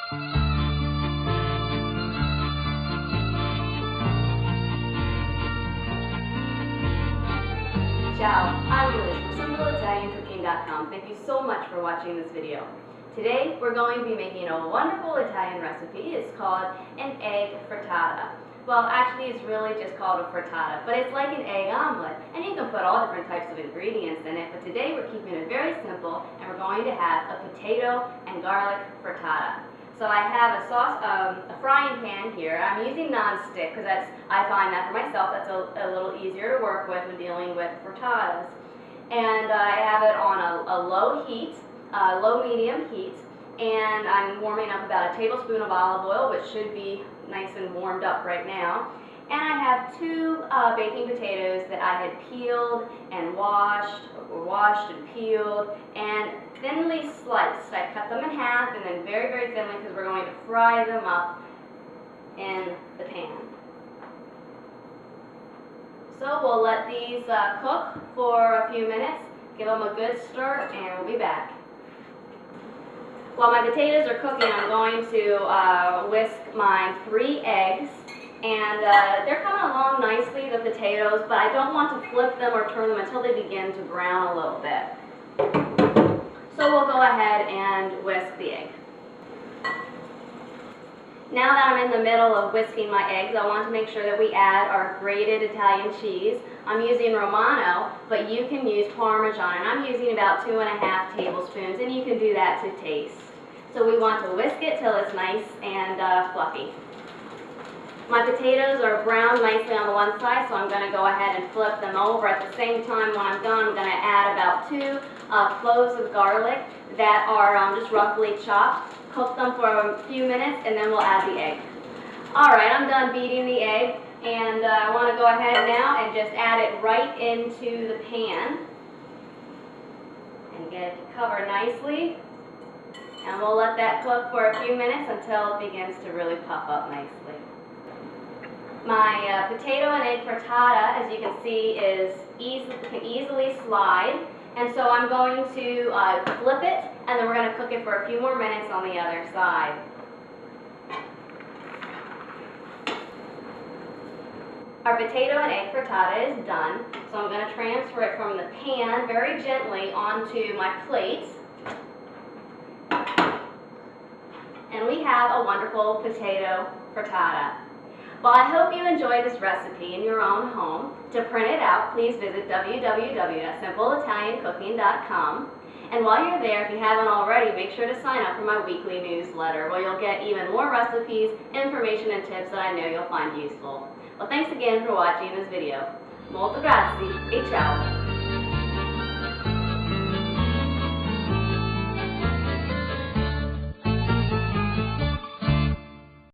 Ciao, I'm Liz from SimpleItalianCooking.com. Thank you so much for watching this video. Today we're going to be making a wonderful Italian recipe. It's called an egg frittata. Well, actually it's really just called a frittata, but it's like an egg omelet, and you can put all different types of ingredients in it, but today we're keeping it very simple, and we're going to have a potato and garlic frittata. So I have a frying pan here. I'm using non-stick because I find that for myself that's a little easier to work with when dealing with frittatas. And I have it on a low heat, low-medium heat, and I'm warming up about a tablespoon of olive oil, which should be nice and warmed up right now. And I have two baking potatoes that I had peeled and washed and peeled and thinly sliced. I cut them in half and then very, very thinly because we're going to fry them up in the pan. So we'll let these cook for a few minutes, give them a good stir, and we'll be back. While my potatoes are cooking, I'm going to whisk my 3 eggs. And they're coming along nicely, the potatoes, but I don't want to flip them or turn them until they begin to brown a little bit. So we'll go ahead and whisk the egg. Now that I'm in the middle of whisking my eggs, I want to make sure that we add our grated Italian cheese. I'm using Romano, but you can use Parmesan, and I'm using about 2½ tablespoons, and you can do that to taste. So we want to whisk it till it's nice and fluffy. My potatoes are browned nicely on the one side, so I'm going to go ahead and flip them over. At the same time, when I'm done, I'm going to add about 2 cloves of garlic that are just roughly chopped. Cook them for a few minutes, and then we'll add the egg. Alright, I'm done beating the egg, and I want to go ahead now and just add it right into the pan and get it to cover nicely. And we'll let that cook for a few minutes until it begins to really puff up nicely. My potato and egg frittata, as you can see, can easily slide, and so I'm going to flip it, and then we're going to cook it for a few more minutes on the other side. Our potato and egg frittata is done, so I'm going to transfer it from the pan very gently onto my plate. And we have a wonderful potato frittata. Well, I hope you enjoy this recipe in your own home. To print it out, please visit www.SimpleItalianCooking.com. And while you're there, if you haven't already, make sure to sign up for my weekly newsletter, where you'll get even more recipes, information, and tips that I know you'll find useful. Well, thanks again for watching this video. Molto grazie e ciao!